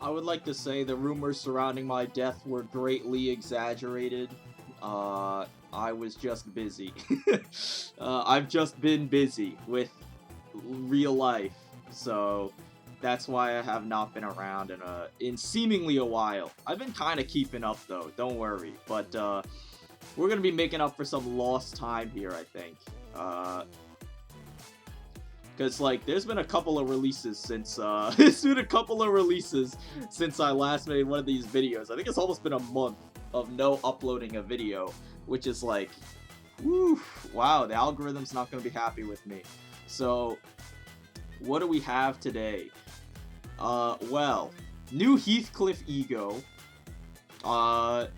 I would like to say the rumors surrounding my death were greatly exaggerated. I was just busy. I've just been busy with real life, so that's why I have not been around in seemingly a while. I've been kind of keeping up though, don't worry. But we're gonna be making up for some lost time here, I think. Because, like, there's been a couple of releases since, there's been a couple of releases since I last made one of these videos. I think it's almost been a month of no uploading a video, which is like, woo, wow, the algorithm's not going to be happy with me. So, what do we have today? Well, new Heathcliff ego. Whatever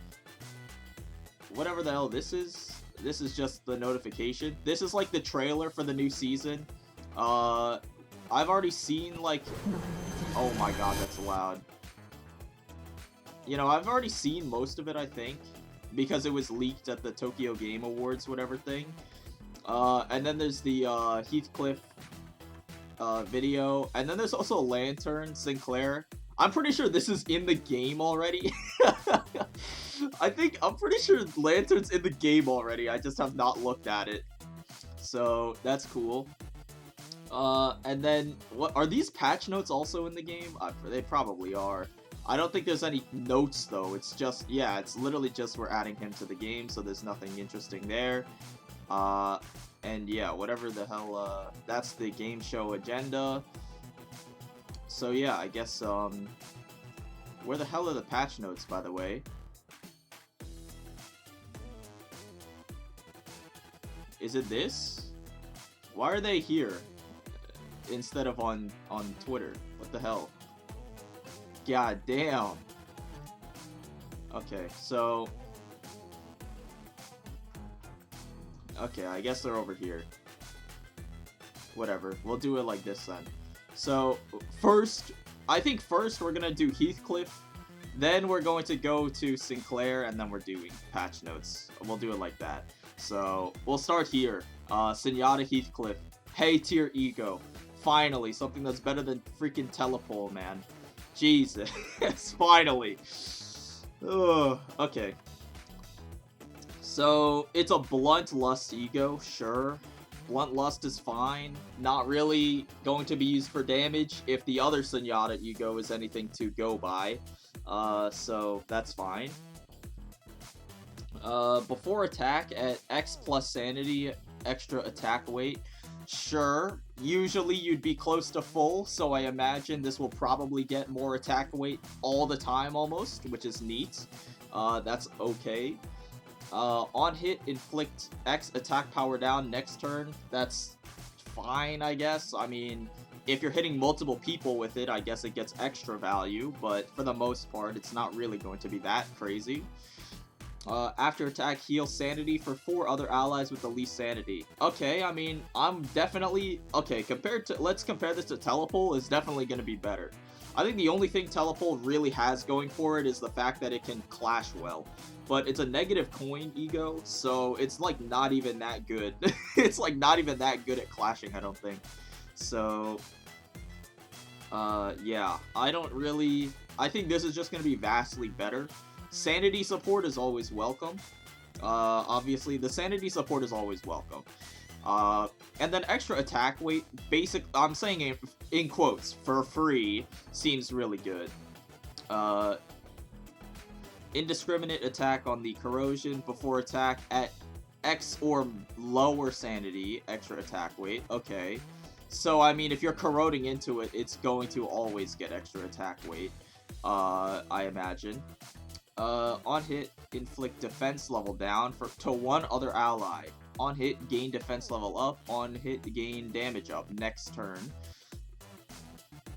the hell this is just the notification. This is like the trailer for the new season. I've already seen, like, oh my god, that's loud. You know, I've already seen most of it, I think, because it was leaked at the Tokyo Game Awards, whatever thing. And then there's the, Heathcliff, video, and then there's also Lantern, Sinclair. I'm pretty sure this is in the game already. I'm pretty sure Lantern's in the game already, I just have not looked at it. So, that's cool. And then, what are these patch notes also in the game? They probably are. I don't think there's any notes, though. It's just, yeah, it's literally just we're adding him to the game, so there's nothing interesting there. And yeah, whatever the hell, that's the game show agenda. So yeah, I guess, where the hell are the patch notes, by the way? Is it this? Why are they here instead of on Twitter? What the hell? God damn. Okay, so... okay, I guess they're over here. Whatever, we'll do it like this then. So, I think first we're gonna do Heathcliff, then we're going to go to Sinclair, and then we're doing patch notes. We'll do it like that. So, we'll start here. Śūnyatā Heathcliff. Hey tier ego. Finally, something that's better than freaking Telepole, man. Jesus. Finally. Ugh. Okay. So, it's a Blunt Lust ego, sure. Blunt Lust is fine. Not really going to be used for damage if the other Śūnyatā ego is anything to go by. So, that's fine. Before attack at X plus sanity, extra attack weight. Sure, usually you'd be close to full, so I imagine this will probably get more attack weight all the time almost, which is neat. That's okay. On hit, inflict X attack power down next turn. That's fine, I guess. I mean, if you're hitting multiple people with it, I guess it gets extra value, but for the most part, it's not really going to be that crazy. After attack, heal sanity for 4 other allies with the least sanity. Okay, I mean, I'm definitely... okay, let's compare this to Telepole, is definitely going to be better. I think the only thing Telepole really has going for it is the fact that it can clash well. But it's a negative coin ego, so it's like not even that good. It's like not even that good at clashing, I don't think. So, yeah, I think this is just going to be vastly better. Sanity support is always welcome. Obviously, the sanity support is always welcome. And then extra attack weight, I'm saying it in quotes, for free, seems really good. Indiscriminate attack on the corrosion before attack at X or lower sanity, extra attack weight. Okay. So, I mean, if you're corroding into it, it's going to always get extra attack weight, I imagine. On hit, inflict defense level down to 1 other ally. On hit, gain defense level up. On hit, gain damage up next turn.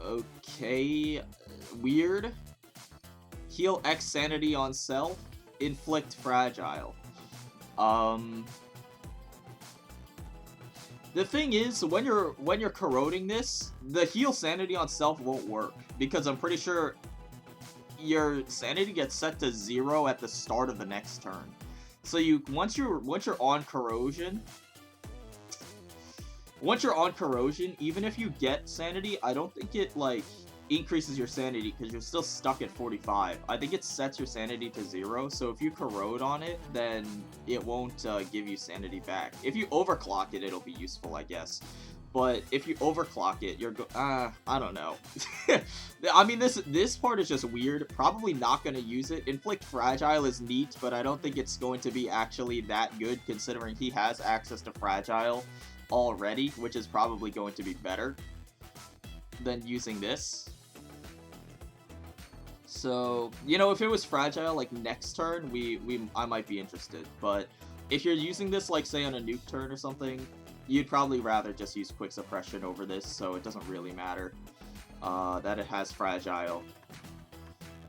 Okay, weird. Heal X sanity on self. Inflict fragile. The thing is, when you're corroding this, the heal sanity on self won't work, because I'm pretty sure your sanity gets set to 0 at the start of the next turn. So once you're on corrosion, even if you get sanity, I don't think increases your sanity because you're still stuck at 45. I think it sets your sanity to 0, so if you corrode on it, then it won't give you sanity back. If you overclock it, it'll be useful, I guess. But if you overclock it, you're I don't know. I mean, this part is just weird. Probably not going to use it. Inflict Fragile is neat, but I don't think it's going to be actually that good considering he has access to Fragile already, which is probably going to be better than using this. So, you know, if it was Fragile, like, next turn, I might be interested. But if you're using this, like, say, on a nuke turn or something, you'd probably rather just use Quick Suppression over this, so it doesn't really matter that it has Fragile.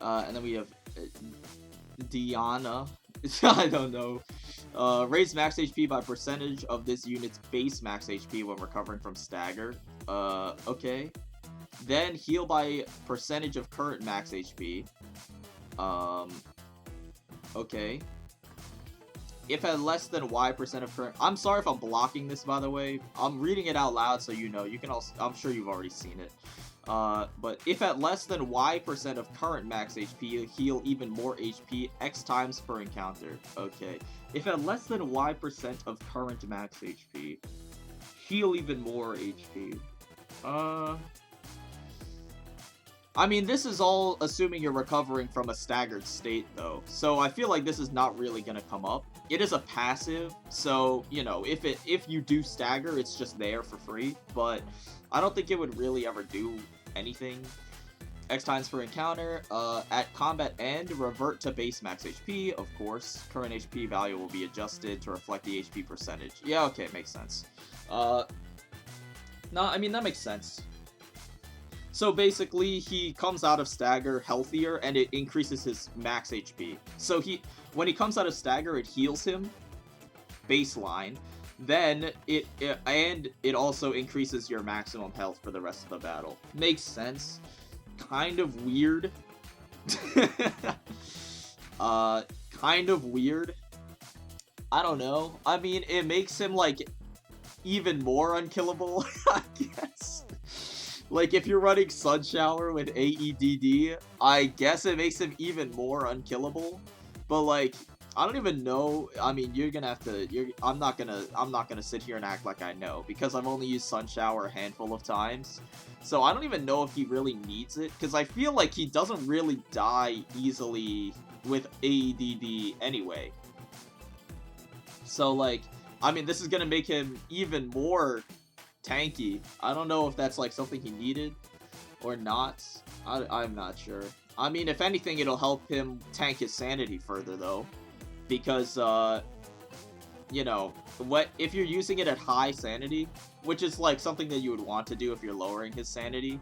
And then we have Diana. I don't know. Raise max HP by percentage of this unit's base max HP when recovering from stagger. Okay. Then heal by percentage of current max HP. Okay. If at less than Y% of current... I'm sorry if I'm blocking this, by the way. I'm reading it out loud so you know. You can also... I'm sure you've already seen it. But if at less than Y% of current max HP, heal even more HP X times per encounter. Okay. If at less than Y% of current max HP, heal even more HP. I mean, this is all assuming you're recovering from a staggered state, though. So I feel like this is not really going to come up. It is a passive, so, you know, if you do stagger, it's just there for free. But I don't think it would really ever do anything. X times per encounter. At combat end, revert to base max HP, of course. Current HP value will be adjusted to reflect the HP percentage. Yeah, okay, makes sense. No, I mean, that makes sense. So basically, he comes out of stagger healthier, and it increases his max HP. So when he comes out of stagger, it heals him, baseline. Then it also increases your maximum health for the rest of the battle. Makes sense. Kind of weird. Kind of weird. I don't know. I mean, it makes him, like, even more unkillable, I guess. Like, if you're running Sun Shower with AEDD, I guess it makes him even more unkillable. But, like, I don't even know. I mean, you're gonna have to. I'm not gonna sit here and act like I know, because I've only used Sun Shower a handful of times. So I don't even know if he really needs it, because I feel like he doesn't really die easily with AEDD anyway. So, like, I mean, this is gonna make him even more tanky. I don't know if that's, like, something he needed or not. I'm not sure. I mean, if anything, it'll help him tank his sanity further, though. Because, you know, if you're using it at high sanity, which is, like, something that you would want to do if you're lowering his sanity,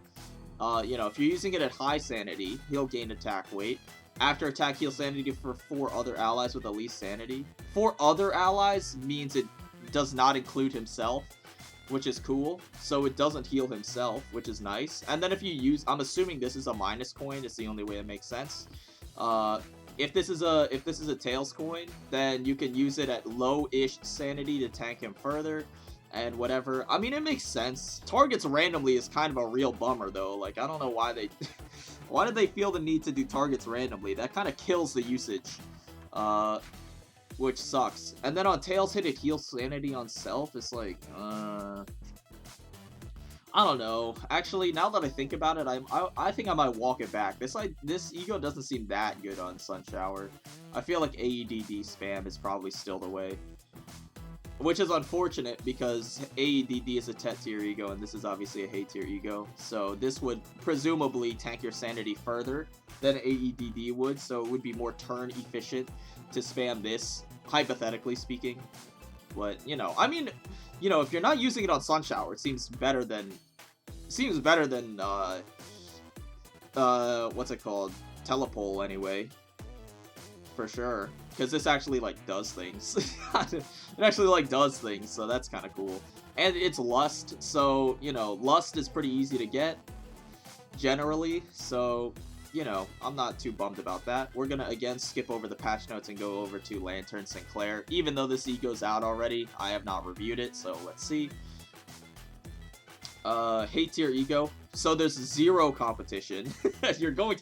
you know, if you're using it at high sanity, he'll gain attack weight. After attack, heal sanity for 4 other allies with the least sanity. 4 other allies means it does not include himself, which is cool. So it doesn't heal himself, which is nice. And then if you use, I'm assuming this is a minus coin. It's the only way it makes sense. If this is a Tails coin, then you can use it at low-ish sanity to tank him further and whatever. I mean, it makes sense. Targets randomly is kind of a real bummer, though. Like, I don't know why they... why did they feel the need to do targets randomly? That kind of kills the usage, which sucks. And then on Tails hit, it heals sanity on self. It's like, I don't know. Actually, now that I think about it, I think I might walk it back. This ego doesn't seem that good on Sun Shower. I feel like AEDD spam is probably still the way. Which is unfortunate, because AEDD is a Tet tier ego, and this is obviously a Hay tier ego. So this would presumably tank your sanity further than AEDD would, so it would be more turn efficient to spam this, hypothetically speaking. But, you know, I mean, you know, if you're not using it on Sun Shower, it seems better than, what's it called? Telepole, anyway. For sure. Because this actually, like, does things. It actually, like, does things, so that's kind of cool. And it's Lust, so, you know, Lust is pretty easy to get, generally, so, you know, I'm not too bummed about that. We're gonna, again, skip over the patch notes and go over to Lantern Sinclair. Even though this ego's out already, I have not reviewed it, so let's see. hate tier ego. So there's zero competition. you're going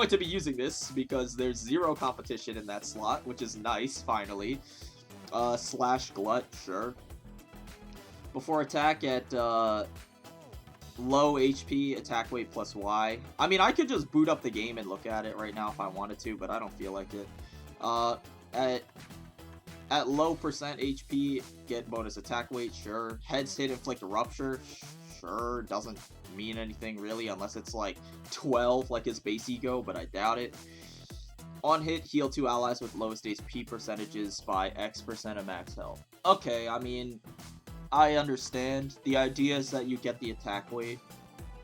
to be using this because there's zero competition in that slot, which is nice, finally. Slash glut, sure. Before attack at low HP, attack weight plus Y. I mean, I could just boot up the game and look at it right now if I wanted to, but I don't feel like it. At low percent HP, get bonus attack weight, sure. Heads hit, inflict rupture, sure. Doesn't mean anything really unless it's like 12 like his base ego, but I doubt it. On hit, heal 2 allies with lowest HP percentages by X% of max health. Okay, I mean, I understand. The idea is that you get the attack weight,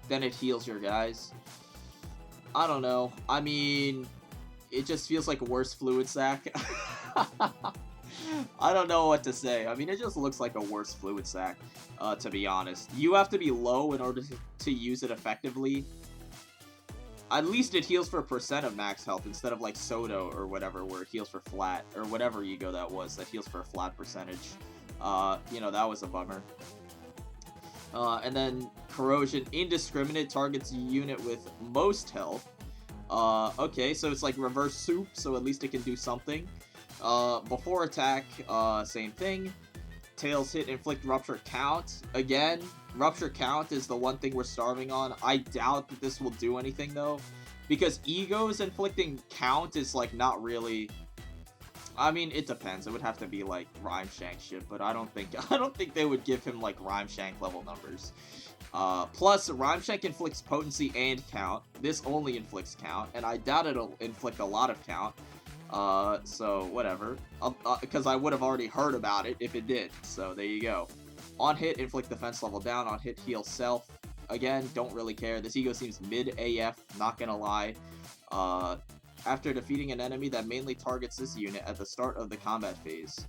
then it heals your guys. I don't know. I mean, it just feels like a worse fluid sack. I don't know what to say. I mean, it just looks like a worse fluid sack, to be honest. You have to be low in order to use it effectively. At least it heals for percent of max health instead of like Soto or whatever, where it heals for flat, or whatever ego that was, that heals for a flat percentage. You know, that was a bummer. And then Corrosion, indiscriminate, targets a unit with most health. Okay, so it's like reverse soup, so at least it can do something. Before attack, same thing. Tails hit, inflict rupture count. Again, rupture count is the one thing we're starving on. I doubt that this will do anything though, because egos inflicting count is like not really. I mean, it depends. It would have to be like Rhyme Shank shit, but I don't think they would give him like Rhyme Shank level numbers. Plus, Rhyme Shank inflicts potency and count. This only inflicts count, and I doubt it'll inflict a lot of count. So whatever. Because I would have already heard about it if it did. So there you go. On hit, inflict defense level down. On hit, heal self. Again, don't really care. This ego seems mid AF, not gonna lie. After defeating an enemy that mainly targets this unit at the start of the combat phase,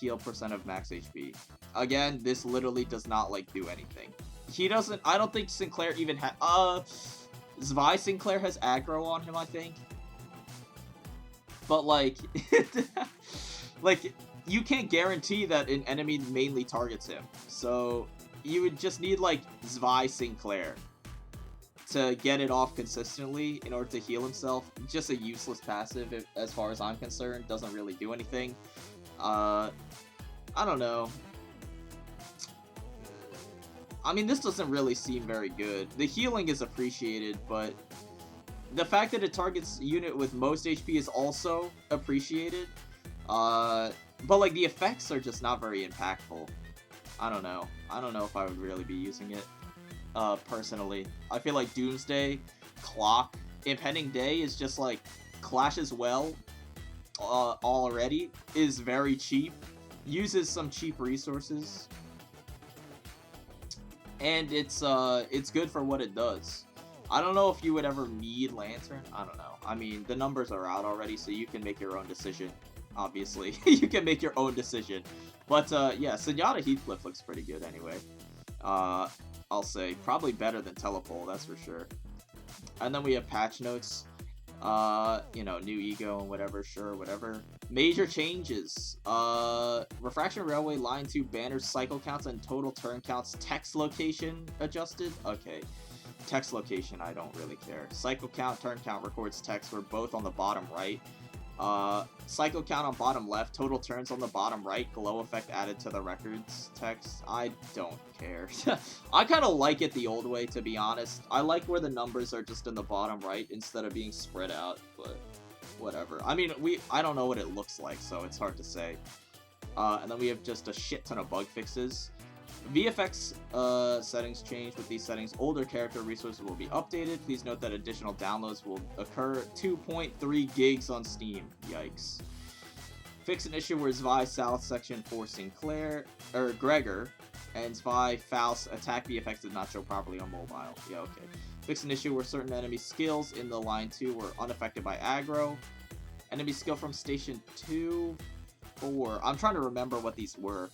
heal percent of max HP. Again, this literally does not like do anything. He doesn't. I don't think Sinclair even has. Zwei Sinclair has aggro on him, I think. But like, like you can't guarantee that an enemy mainly targets him. So you would just need like Zwei Sinclair to get it off consistently in order to heal himself. Just a useless passive, as far as I'm concerned. Doesn't really do anything. I don't know. I mean, this doesn't really seem very good. The healing is appreciated, but the fact that it targets a unit with most HP is also appreciated. But like the effects are just not very impactful. I don't know. I don't know if I would really be using it. Personally, I feel like Doomsday, Clock, Impending Day is just like clashes well already, is very cheap, uses some cheap resources, and it's good for what it does. I don't know if you would ever need Lantern. I don't know. I mean, the numbers are out already, so you can make your own decision. Obviously, you can make your own decision. But yeah, Śūnyatā Heathcliff looks pretty good anyway. I'll say probably better than Telepole, that's for sure. And then we have patch notes. You know, new ego and whatever, sure, whatever. Major changes. Refraction Railway Line 2 banners, cycle counts, and total turn counts. Text location adjusted. Okay. Text location, I don't really care. Cycle count, turn count, records text were both on the bottom right. Cycle count on bottom left, total turns on the bottom right, glow effect added to the records text. I don't care. I kind of like it the old way, to be honest. I like where the numbers are just in the bottom right instead of being spread out, but whatever. I mean, I don't know what it looks like, so it's hard to say. And then we have just a shit ton of bug fixes. VFX settings changed. With these settings, older character resources will be updated. Please note that additional downloads will occur 2.3 gigs on Steam. Yikes. Fix an issue where Zwei South Section 4 Sinclair, or Gregor, and Zwei Faust attack VFX did not show properly on mobile. Yeah, okay. Fix an issue where certain enemy skills in the line 2 were unaffected by aggro. Enemy skill from Station 2, 4. I'm trying to remember what these were.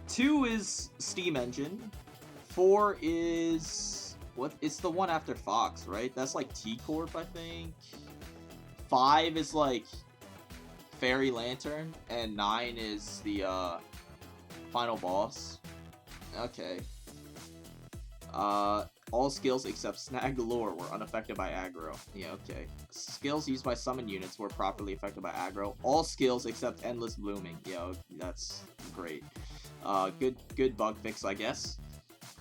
2 is Steam Engine. 4 is... what? It's the one after Fox, right? That's like T-Corp, I think. 5 is like Fairy Lantern. And 9 is the final boss. Okay. All skills except Snag Lure were unaffected by aggro. Yeah, okay. Skills used by summon units were properly affected by aggro. All skills except Endless Blooming. Yeah, that's great. Good bug fix, I guess.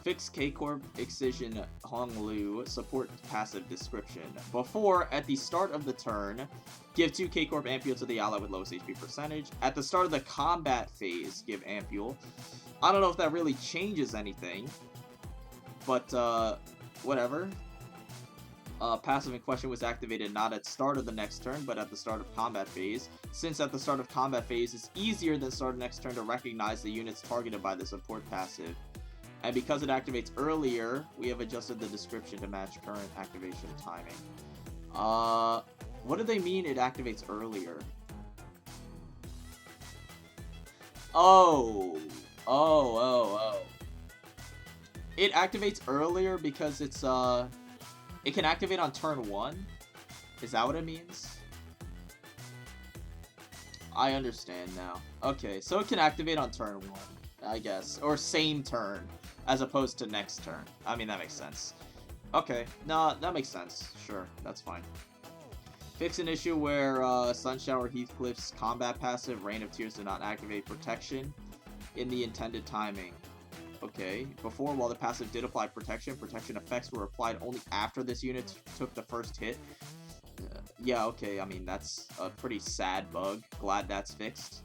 Fix K-Corp Excision Honglu support passive description. Before, at the start of the turn, give 2 K-Corp Ampule to the ally with lowest HP percentage. At the start of the combat phase, give Ampule. I don't know if that really changes anything, but whatever. Passive in question was activated not at start of the next turn, but at the start of combat phase. Since at the start of combat phase, it's easier than start of next turn to recognize the units targeted by the support passive. And because it activates earlier, we have adjusted the description to match current activation timing. What do they mean it activates earlier? Oh. It activates earlier because it's, it can activate on turn 1? Is that what it means? I understand now. Okay, so it can activate on turn 1, I guess. Or same turn, as opposed to next turn. I mean, that makes sense. Okay, no, that makes sense. Sure, that's fine. Fix an issue where Sunshower Heathcliff's combat passive, Rain of Tears, did not activate protection in the intended timing. Okay, before, while the passive did apply protection, protection effects were applied only after this unit took the first hit. Yeah, okay, I mean, that's a pretty sad bug. Glad that's fixed.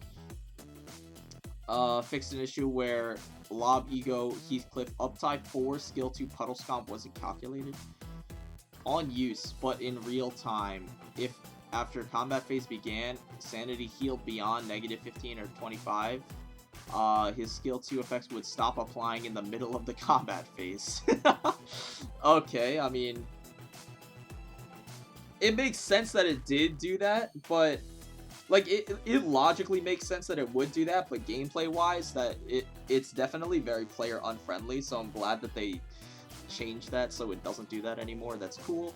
Fixed an issue where Lob Ego Heathcliff Uptype 4 Skill 2 Puddle Stomp wasn't calculated. On use, but in real time, if after combat phase began, Sanity healed beyond -15 or 25, his skill 2 effects would stop applying in the middle of the combat phase. Okay, I mean, it makes sense that it did do that, but like it logically makes sense that it would do that, but gameplay wise, that it's definitely very player unfriendly, so I'm glad that they changed that so it doesn't do that anymore. That's cool.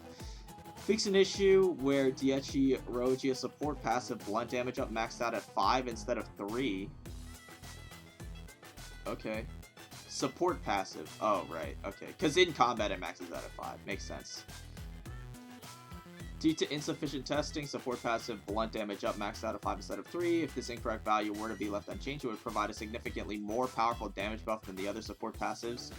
Fix an issue where Diechi Rogia support passive blunt damage up maxed out at 5 instead of 3. Okay. Support passive. Oh, right. Okay. Because in combat it maxes out at 5. Makes sense. Due to insufficient testing, support passive blunt damage up maxed out at 5 instead of 3. If this incorrect value were to be left unchanged, it would provide a significantly more powerful damage buff than the other support passives.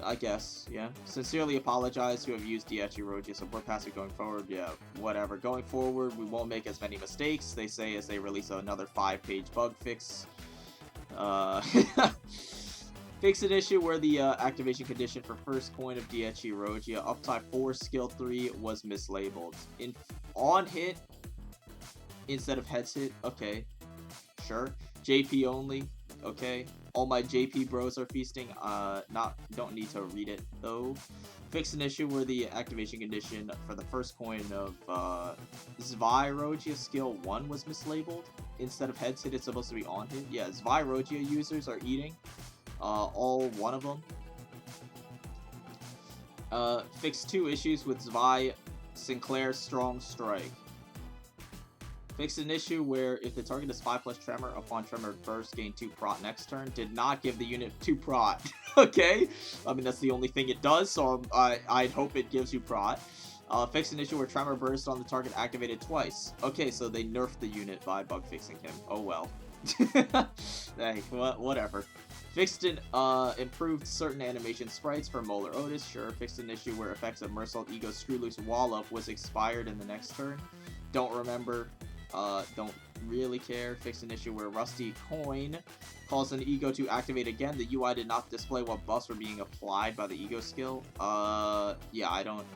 I guess, yeah. Sincerely apologize to have used Diechi Rogia support passive going forward. Yeah, whatever. Going forward, we won't make as many mistakes, they say, as they release another 5-page bug fix. Fix an issue where the activation condition for first coin of Diechi Rogia Uptype 4 Skill 3 was mislabeled. On hit instead of heads hit. Okay, sure. JP only. Okay. All my JP bros are feasting. Don't need to read it though. Fix an issue where the activation condition for the first coin of Zvirogia Skill 1 was mislabeled. Instead of heads hit, it's supposed to be on hit. Yeah, Zvirogia users are eating. All one of them. Fix 2 issues with Zvi Sinclair Strong Strike. Fix an issue where if the target is 5+ Tremor, upon Tremor burst, gain 2 prot next turn. Did not give the unit 2 prot. Okay? I mean, that's the only thing it does, so I'd hope it gives you prot. Fix an issue where Tremor burst on the target activated twice. Okay, so they nerfed the unit by bug fixing him. Oh well. Hey, whatever. Fixed an improved certain animation sprites for Molar Otis. Sure. Fixed an issue where effects of Mersault Ego Screw Loose Wallop was expired in the next turn. Don't remember. Don't really care. Fixed an issue where Rusty Coin calls an Ego to activate again. The UI did not display what buffs were being applied by the Ego skill. Yeah, I don't...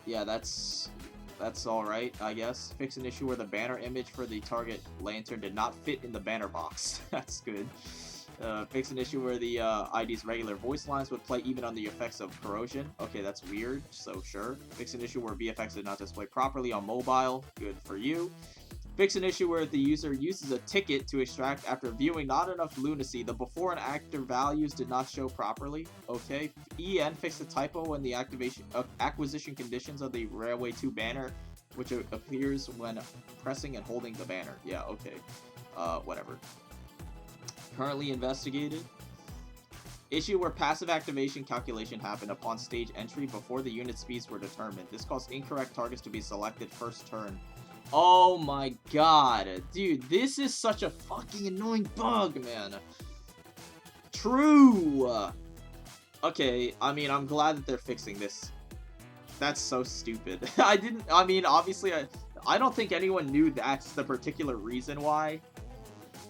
Yeah, that's alright, I guess. Fix an issue where the banner image for the target lantern did not fit in the banner box. That's good. Fix an issue where the ID's regular voice lines would play even on the effects of corrosion. Okay, that's weird, so sure. Fix an issue where VFX did not display properly on mobile. Good for you. Fix an issue where the user uses a ticket to extract after viewing not enough lunacy. The before and after values did not show properly. Okay. EN fixed a typo when the acquisition conditions of the Railway 2 banner, which appears when pressing and holding the banner. Yeah, okay. Whatever. Currently investigated. Issue where passive activation calculation happened upon stage entry before the unit speeds were determined. This caused incorrect targets to be selected first turn. Oh my god. Dude, this is such a fucking annoying bug, man. True. Okay, I mean, I'm glad that they're fixing this. That's so stupid. I mean, obviously, I don't think anyone knew that's the particular reason why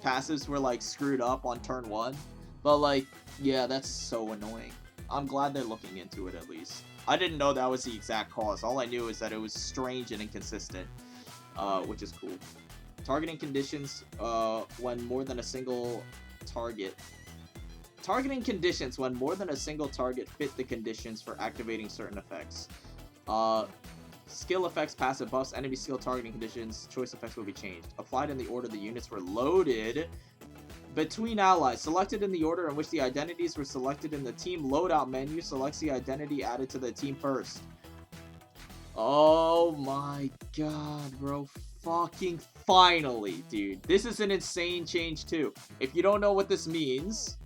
passives were, like, screwed up on turn 1. But, like, yeah, that's so annoying. I'm glad they're looking into it, at least. I didn't know that was the exact cause. All I knew is that it was strange and inconsistent, which is cool. Targeting conditions, when more than a single target... Targeting conditions when more than a single target fit the conditions for activating certain effects. Skill effects, passive buffs, enemy skill targeting conditions, choice effects will be changed. Applied in the order the units were loaded between allies. Selected in the order in which the identities were selected in the team loadout menu. Selects the identity added to the team first. Oh my god, bro. Fucking finally, dude. This is an insane change too. If you don't know what this means...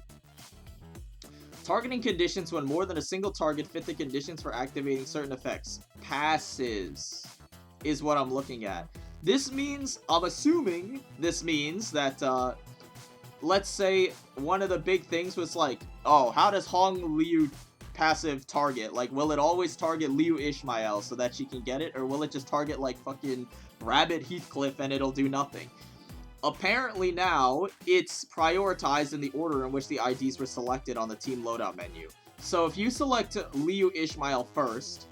Targeting conditions when more than a single target fit the conditions for activating certain effects. Passives is what I'm looking at. This means, I'm assuming, this means that, let's say one of the big things was like, oh, how does Hong Liu passive target? Like, will it always target Liu Ishmael so that she can get it? Or will it just target, like, fucking Rabbit Heathcliff and it'll do nothing? Apparently now, it's prioritized in the order in which the IDs were selected on the team loadout menu. So if you select Liu Ishmael first,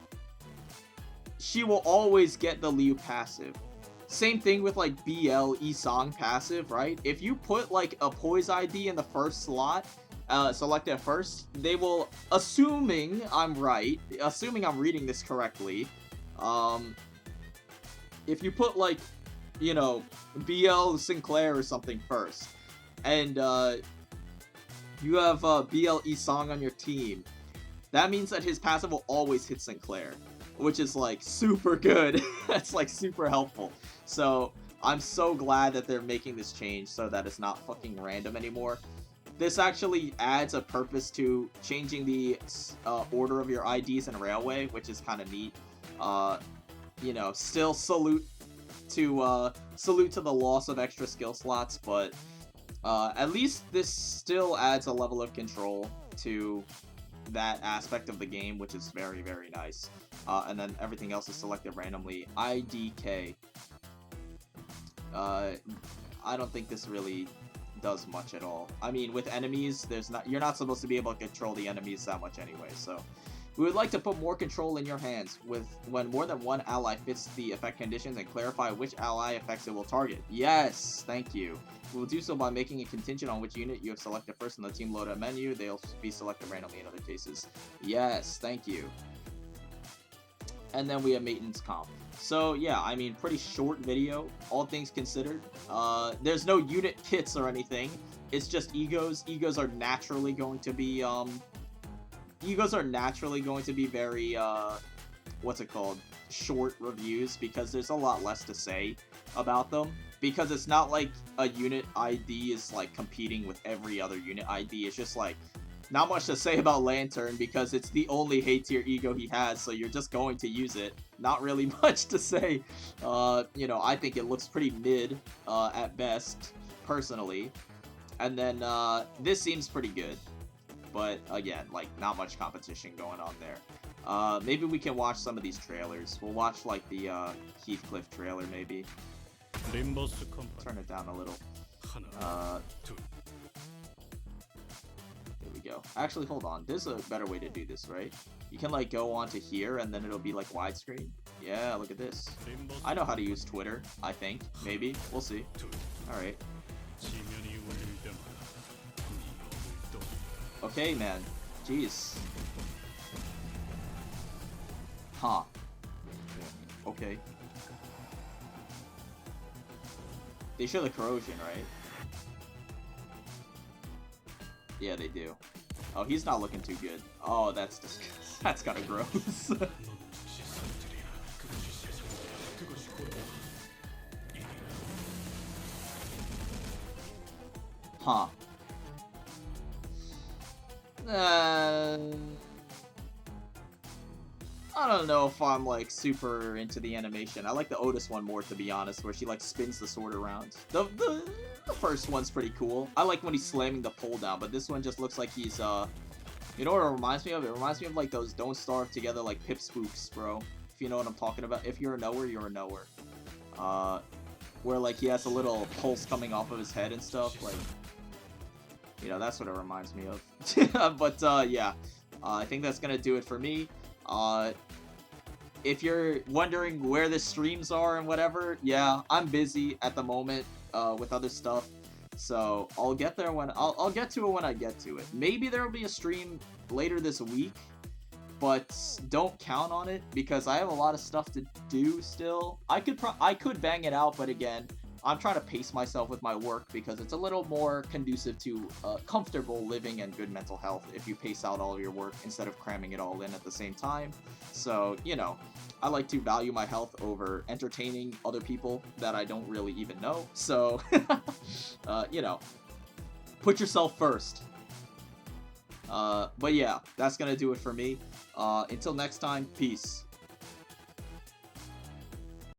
she will always get the Liu passive. Same thing with like BL Isang passive, right? If you put like a Poise ID in the first slot, select it first, they will, assuming I'm right, assuming I'm reading this correctly, if you put like, you know, BL Sinclair or something first, and you have BL Isang on your team, that means that his passive will always hit Sinclair, which is like super good. That's like super helpful. So I'm so glad that they're making this change so that it's not fucking random anymore. This actually adds a purpose to changing the order of your IDs in Railway, which is kind of neat. You know, still salute to the loss of extra skill slots, but at least this still adds a level of control to that aspect of the game, which is very, very nice. And then everything else is selected randomly. IDK. I don't think this really does much at all. I mean, with enemies, you're not supposed to be able to control the enemies that much anyway, so... We would like to put more control in your hands when more than one ally fits the effect conditions and clarify which ally effects it will target. Yes, thank you. We will do so by making a contingent on which unit you have selected first in the team loadout menu. They'll be selected randomly in other cases. Yes, thank you. And then we have maintenance comp. So yeah, I mean, pretty short video, all things considered. There's no unit kits or anything. It's just egos. Egos are naturally going to be very, what's it called, short reviews, because there's a lot less to say about them, because it's not like a unit ID is, like, competing with every other unit ID. It's just, like, not much to say about Lantern, because it's the only hate-tier ego he has, so you're just going to use it. Not really much to say. You know, I think it looks pretty mid, at best, personally. And then, this seems pretty good. But, again, like, not much competition going on there. Maybe we can watch some of these trailers. We'll watch, like, the Heathcliff trailer, maybe. Turn it down a little. There we go. Actually, hold on. There's a better way to do this, right? You can, like, go onto here, and then it'll be, like, widescreen. Yeah, look at this. I know how to use Twitter, I think. Maybe. We'll see. Alright. Okay, man. Jeez. Huh. Okay. They show the corrosion, right? Yeah, they do. Oh, he's not looking too good. Oh, that's disgusting. That's kinda gross. Huh. Uh, I don't know if I'm like super into the animation. I like the Otis one more, to be honest, where she like spins the sword around. The first one's pretty cool. I like when he's slamming the pole down, but this one just looks like he's you know what it reminds me of? It reminds me of like those Don't Starve Together like Pip Spooks, bro. If you know what I'm talking about. If you're a knower, you're a knower. Where like he has a little pulse coming off of his head and stuff, like, you know, that's what it reminds me of. But yeah, I think that's gonna do it for me. If you're wondering where the streams are and whatever, yeah, I'm busy at the moment with other stuff, so I'll get there when I'll get to it when I get to it. Maybe there'll be a stream later this week, but don't count on it because I have a lot of stuff to do still. I could bang it out, but again, I'm trying to pace myself with my work because it's a little more conducive to comfortable living and good mental health if you pace out all of your work instead of cramming it all in at the same time. So, you know, I like to value my health over entertaining other people that I don't really even know. So, you know, put yourself first. But yeah, that's gonna do it for me. Until next time, peace.